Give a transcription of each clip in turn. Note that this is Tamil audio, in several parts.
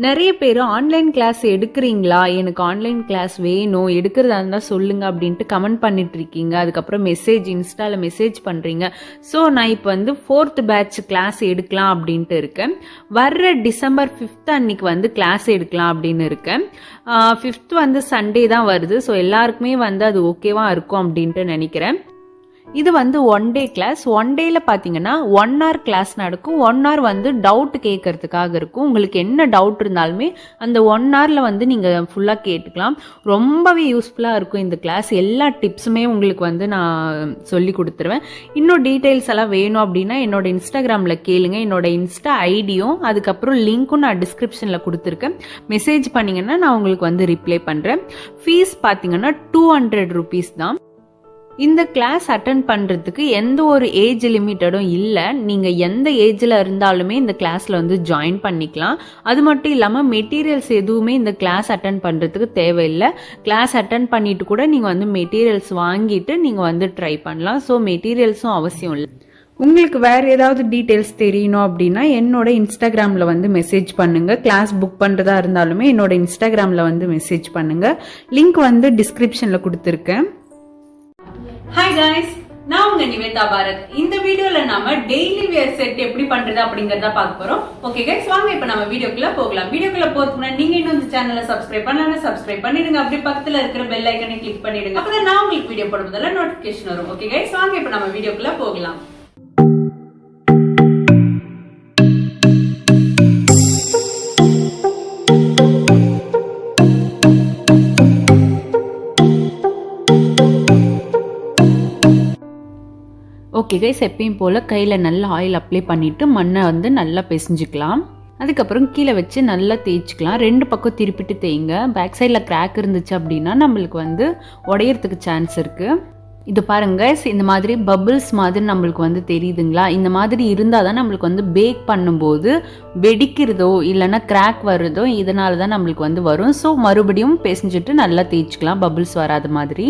நிறைய பேர் ஆன்லைன் கிளாஸ் எடுக்கிறீங்களா, எனக்கு ஆன்லைன் கிளாஸ் வேணும், எடுக்கிறதா இருந்தால் சொல்லுங்கள் அப்படின்ட்டு கமெண்ட் பண்ணிட்டு இருக்கீங்க. அதுக்கப்புறம் இன்ஸ்டாவில் மெசேஜ் பண்ணுறீங்க. ஸோ நான் இப்போ வந்து 4th பேட்ச் கிளாஸ் எடுக்கலாம் அப்படின்ட்டு இருக்கேன். வர்ற December 5th அன்னைக்கு வந்து கிளாஸ் எடுக்கலாம் அப்படின்னு இருக்கேன். 5th வந்து சண்டே தான் வருது. ஸோ எல்லாருக்குமே வந்து அது ஓகேவா இருக்கும் அப்படின்ட்டு நினைக்கிறேன். இது வந்து 1 day கிளாஸ். 1 dayல பார்த்தீங்கன்னா 1 hour கிளாஸ் நடக்கும். 1 hour வந்து டவுட் கேட்கறதுக்காக இருக்கும். உங்களுக்கு என்ன டவுட் இருந்தாலுமே அந்த 1 hourல வந்து நீங்கள் ஃபுல்லாக கேட்டுக்கலாம். ரொம்பவே யூஸ்ஃபுல்லாக இருக்கும் இந்த கிளாஸ். எல்லா டிப்ஸுமே உங்களுக்கு வந்து நான் சொல்லி கொடுத்துருவேன். இன்னும் டீட்டெயில்ஸ் எல்லாம் வேணும் அப்படின்னா என்னோட இன்ஸ்டாகிராமில் கேளுங்க. என்னோட இன்ஸ்டா ஐடியும் அதுக்கப்புறம் லிங்க்கும் நான் டிஸ்கிரிப்ஷனில் கொடுத்துருக்கேன். மெசேஜ் பண்ணிங்கன்னா நான் உங்களுக்கு வந்து ரிப்ளை பண்ணுறேன். ஃபீஸ் பார்த்தீங்கன்னா 200 rupees தான். இந்த கிளாஸ் அட்டன் பண்ணுறதுக்கு எந்த ஒரு ஏஜ் லிமிட்டடும் இல்லை. நீங்கள் எந்த ஏஜில் இருந்தாலுமே இந்த கிளாஸில் வந்து ஜாயின் பண்ணிக்கலாம். அது மட்டும் இல்லாமல் மெட்டீரியல்ஸ் எதுவுமே இந்த கிளாஸ் அட்டன் பண்ணுறதுக்கு தேவையில்லை. கிளாஸ் அட்டன் பண்ணிட்டு கூட நீங்கள் வந்து மெட்டீரியல்ஸ் வாங்கிட்டு நீங்கள் வந்து ட்ரை பண்ணலாம். ஸோ மெட்டீரியல்ஸும் அவசியம் இல்லை. உங்களுக்கு வேறு ஏதாவது டீட்டெயில்ஸ் தெரியணும் அப்படின்னா என்னோட இன்ஸ்டாகிராமில் வந்து மெசேஜ் பண்ணுங்கள். கிளாஸ் புக் பண்ணுறதா இருந்தாலுமே என்னோட இன்ஸ்டாகிராமில் வந்து மெசேஜ் பண்ணுங்கள். லிங்க் வந்து டிஸ்கிரிப்ஷனில் கொடுத்துருக்கேன். ஹாய் காய்ஸ், நான் உங்க நிவேதா பாரத். இந்த வீடியோல நாம டெய்லி வேர் செட் எப்படி பண்றது அப்படிங்கறத பார்க்க போறோம். ஓகே கைஸ், வாங்க இப்ப நம்ம வீடியோக்குள்ள போகலாம். வீடியோக்குள்ள போறதுக்கு முன்னாடி நீங்க இன்னும் இந்த சேனலை சப்ஸ்கிரைப் பண்ணலன்னா சப்ஸ்கிரைப் பண்ணிடுங்க. அப்படியே பக்கத்துல இருக்கிற பெல் ஐக்கனை கிளிக் பண்ணிடுங்க. அப்பதான் நான் உங்களுக்கு வீடியோ போடுறதுல நோட்டிபிகேஷன் வரும். ஓகே கைஸ், வாங்க இப்ப நம்ம வீடியோக்குள்ள போகலாம். ஓகே கைஸ், எப்பயும் போல் கையில் நல்லா ஆயில் அப்ளை பண்ணிவிட்டு மண்ணை வந்து நல்லா பிசைஞ்சிக்கலாம். அதுக்கப்புறம் கீழே வச்சு நல்லா தேய்ச்சிக்கலாம். 2 பக்கம் திருப்பிட்டு தேய்ங்க. பேக் சைடில் கிராக் இருந்துச்சு அப்படின்னா நம்மளுக்கு வந்து உடையறதுக்கு சான்ஸ் இருக்குது. இது பாருங்க, இந்த மாதிரி பபிள்ஸ் மாதிரி நம்மளுக்கு வந்து தெரியுதுங்களா? இந்த மாதிரி இருந்தால் தான் நம்மளுக்கு வந்து பேக் பண்ணும்போது வெடிக்கிறதோ இல்லைன்னா கிராக் வருதோ இதனால தான் நம்மளுக்கு வந்து வரும். ஸோ மறுபடியும் பிசைஞ்சிட்டு நல்லா தேய்ச்சிக்கலாம், பபிள்ஸ் வராத மாதிரி.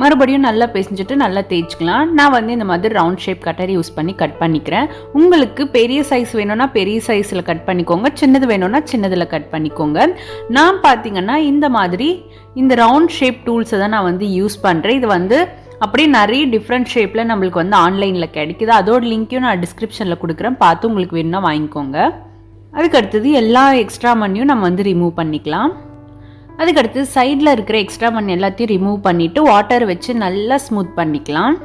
மறுபடியும் நல்லா பிசைஞ்சிட்டு நல்லா தேய்ச்சிக்கலாம். நான் வந்து இந்த மாதிரி ரவுண்ட் ஷேப் கட்டர் யூஸ் பண்ணி கட் பண்ணிக்கிறேன். உங்களுக்கு பெரிய சைஸ் வேணும்னா பெரிய சைஸில் கட் பண்ணிக்கோங்க, சின்னது வேணும்னா சின்னதில் கட் பண்ணிக்கோங்க. நான் பார்த்தீங்கன்னா இந்த மாதிரி இந்த ரவுண்ட் ஷேப் டூல்ஸை தான் நான் வந்து யூஸ் பண்ணுறேன். இது வந்து அப்படியே நிறைய டிஃப்ரெண்ட் ஷேப்பில் நம்மளுக்கு வந்து ஆன்லைனில் கிடைக்குது. அதோட லிங்க்கையும் நான் டிஸ்கிரிப்ஷனில் கொடுக்குறேன், பார்த்து உங்களுக்கு வேணும்னா வாங்கிக்கோங்க. அதுக்கடுத்தது எல்லா எக்ஸ்ட்ரா மண்ணையும் நம்ம வந்து ரிமூவ் பண்ணிக்கலாம். அதுக்கடுத்து சைடில் இருக்கிற எக்ஸ்ட்ரா மண் எல்லாத்தையும் ரிமூவ் பண்ணிவிட்டு வாட்டர் வச்சு நல்லா ஸ்மூத் பண்ணிக்கலாம்.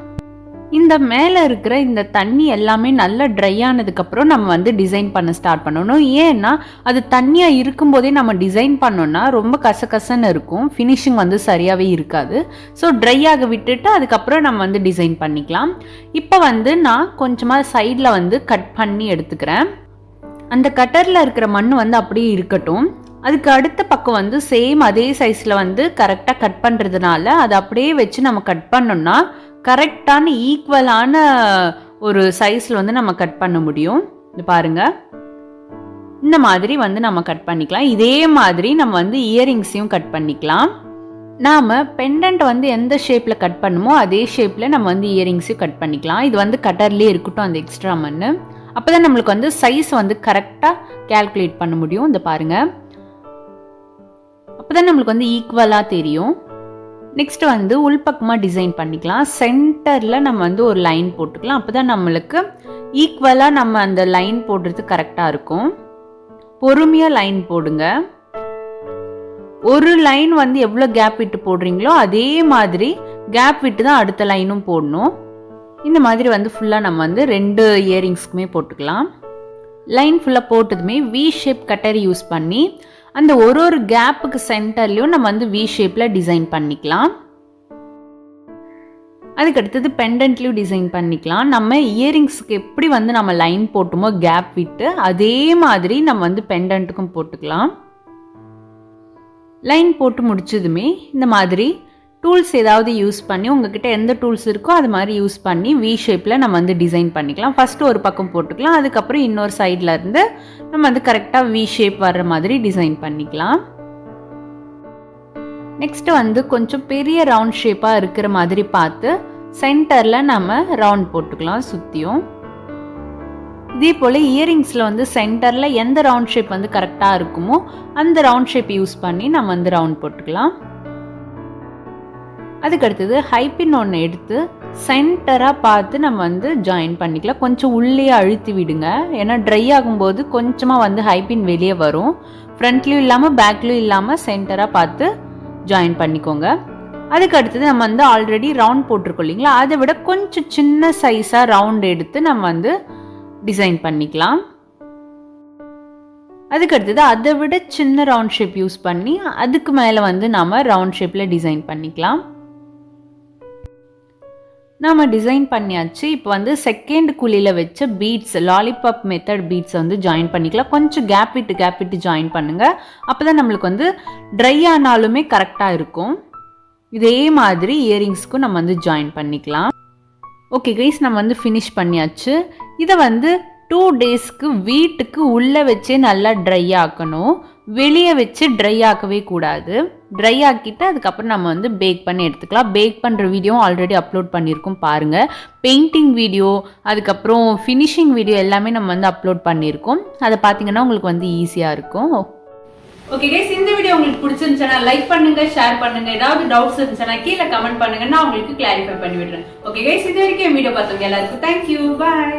இந்த மேலே இருக்கிற இந்த தண்ணி எல்லாமே நல்லா ட்ரை ஆனதுக்கப்புறம் நம்ம வந்து டிசைன் பண்ண ஸ்டார்ட் பண்ணணும். ஏன்னா அது தண்ணியாக இருக்கும்போதே நம்ம டிசைன் பண்ணோன்னா ரொம்ப கசகசன்னு இருக்கும், ஃபினிஷிங் வந்து சரியாகவே இருக்காது. ஸோ ட்ரை ஆக விட்டுட்டு அதுக்கப்புறம் நம்ம வந்து டிசைன் பண்ணிக்கலாம். இப்போ வந்து நான் கொஞ்சமாக சைடில் வந்து கட் பண்ணி எடுத்துக்கிறேன். அந்த கட்டரில் இருக்கிற மண் வந்து அப்படியே இருக்கட்டும். அதுக்கு அடுத்த பக்கம் வந்து சேம் அதே சைஸில் வந்து கரெக்டாக கட் பண்ணுறதுனால அதை அப்படியே வச்சு நம்ம கட் பண்ணோம்னா கரெக்டான ஈக்குவலான ஒரு சைஸில் வந்து நம்ம கட் பண்ண முடியும். இது பாருங்கள், இந்த மாதிரி வந்து நம்ம கட் பண்ணிக்கலாம். இதே மாதிரி நம்ம வந்து இயரிங்ஸையும் கட் பண்ணிக்கலாம். நாம் பெண்டன்ட் வந்து எந்த ஷேப்பில் கட் பண்ணுமோ அதே ஷேப்பில் நம்ம வந்து இயரிங்ஸையும் கட் பண்ணிக்கலாம். இது வந்து கட்டர்லேயே இருக்கட்டும் அந்த எக்ஸ்ட்ரா மண். அப்போ தான் நம்மளுக்கு வந்து சைஸ் வந்து கரெக்டாக கேல்குலேட் பண்ண முடியும். இந்த பாருங்கள், அப்போ தான் நம்மளுக்கு வந்து ஈக்குவலாக தெரியும். நெக்ஸ்ட் வந்து உள்பக்கமாக டிசைன் பண்ணிக்கலாம். சென்டரில் நம்ம வந்து ஒரு லைன் போட்டுக்கலாம். அப்போ தான் நம்மளுக்கு ஈக்குவலாக நம்ம அந்த லைன் போடுறது கரெக்டாக இருக்கும். பொறுமையாக லைன் போடுங்க. ஒரு லைன் வந்து எவ்வளோ கேப் விட்டு போடுறீங்களோ அதே மாதிரி கேப் விட்டு தான் அடுத்த லைனும் போடணும். இந்த மாதிரி வந்து ஃபுல்லாக நம்ம வந்து 2 இயரிங்ஸ்க்குமே போட்டுக்கலாம். லைன் ஃபுல்லாக போட்டதுமே வி ஷேப் கட்டர் யூஸ் பண்ணி அந்த ஒரு கேப்புக்கு சென்டர்லையும் நம்ம வந்து வி ஷேப்பில் டிசைன் பண்ணிக்கலாம். அதுக்கடுத்தது பெண்டன்ட்லையும் டிசைன் பண்ணிக்கலாம். நம்ம இயரிங்ஸுக்கு எப்படி வந்து நம்ம லைன் போட்டுமோ கேப் விட்டு அதே மாதிரி நம்ம வந்து பெண்டன்ட்டுக்கும் போட்டுக்கலாம். லைன் போட்டு முடிச்சதுமே இந்த மாதிரி டூல்ஸ் ஏதாவது யூஸ் பண்ணி உங்ககிட்ட எந்த டூல்ஸ் இருக்கோ அது மாதிரி யூஸ் பண்ணி வி ஷேப்பில் நம்ம வந்து டிசைன் பண்ணிக்கலாம். ஃபஸ்ட்டு ஒரு பக்கம் போட்டுக்கலாம், அதுக்கப்புறம் இன்னொரு சைடில் இருந்து நம்ம வந்து கரெக்டாக வி ஷேப் வர்ற மாதிரி டிசைன் பண்ணிக்கலாம். நெக்ஸ்ட்டு வந்து கொஞ்சம் பெரிய ரவுண்ட் ஷேப்பாக இருக்கிற மாதிரி பார்த்து சென்டரில் நம்ம ரவுண்ட் போட்டுக்கலாம் சுற்றியும். இதே போல் இயரிங்ஸில் வந்து சென்டரில் எந்த ரவுண்ட் ஷேப் வந்து கரெக்டாக இருக்குமோ அந்த ரவுண்ட் ஷேப் யூஸ் பண்ணி நம்ம வந்து ரவுண்ட் போட்டுக்கலாம். அதுக்கடுத்தது ஹைப்பின் ஒன்று எடுத்து சென்டராக பார்த்து நம்ம வந்து ஜாயின் பண்ணிக்கலாம். கொஞ்சம் உள்ளே அழுத்தி விடுங்க, ஏன்னா ட்ரை ஆகும்போது கொஞ்சமாக வந்து ஹைப்பின் வெளியே வரும். ஃப்ரண்ட்லேயும் இல்லாமல் பேக்லேயும் இல்லாமல் சென்டராக பார்த்து ஜாயின் பண்ணிக்கோங்க. அதுக்கு அடுத்தது நம்ம வந்து ஆல்ரெடி ரவுண்ட் போட்டிருக்கோம் இல்லைங்களா, அதை விட கொஞ்சம் சின்ன சைஸாக ரவுண்ட் எடுத்து நம்ம வந்து டிசைன் பண்ணிக்கலாம். அதுக்கு அடுத்தது அதை விட சின்ன ரவுண்ட் ஷேப் யூஸ் பண்ணி அதுக்கு மேலே வந்து நம்ம ரவுண்ட் ஷேப்பில் டிசைன் பண்ணிக்கலாம். நம்ம டிசைன் பண்ணியாச்சு. இப்போ வந்து செகண்ட் குழியில் வச்ச பீட்ஸ், லாலிபாப் மெத்தட் பீட்ஸை வந்து ஜாயின் பண்ணிக்கலாம். கொஞ்சம் கேப் விட்டு ஜாயின் பண்ணுங்கள், அப்போ தான் நம்மளுக்கு வந்து ட்ரை ஆனாலுமே கரெக்டாக இருக்கும். இதே மாதிரி இயரிங்ஸ்க்கும் நம்ம வந்து ஜாயின் பண்ணிக்கலாம். ஓகே கைஸ், நம்ம வந்து ஃபினிஷ் பண்ணியாச்சு. இதை வந்து 2 டேஸ்க்கு வீட்டுக்கு உள்ளே வச்சே நல்லா ட்ரை ஆக்கணும், வெளியே வச்சு ட்ரை ஆக்கவே கூடாது. ட்ரை ஆக்கிட்டு அதுக்கப்புறம் நம்ம வந்து பேக் பண்ணி எடுத்துக்கலாம். பேக் பண்ணுற வீடியோ ஆல்ரெடி அப்லோட் பண்ணியிருக்கோம் பாருங்கள். பெயிண்டிங் வீடியோ, அதுக்கப்புறம் ஃபினிஷிங் வீடியோ எல்லாமே நம்ம வந்து அப்லோட் பண்ணியிருக்கோம். அதை பார்த்தீங்கன்னா உங்களுக்கு வந்து ஈஸியாக இருக்கும். ஓகே கைஸ், இந்த வீடியோ உங்களுக்கு பிடிச்சிருந்துச்சுன்னா லைக் பண்ணுங்க, ஷேர் பண்ணுங்க. ஏதாவது டவுட்ஸ் இருந்துச்சுன்னா கீழே கமெண்ட் பண்ணுங்க, நான் உங்களுக்கு கிளாரிஃபை பண்ணி விடுறேன். ஓகே கைஸ், இது வரைக்கும் வீடியோ பார்த்தவங்க எல்லாருக்கும் தேங்க்யூ, பாய்.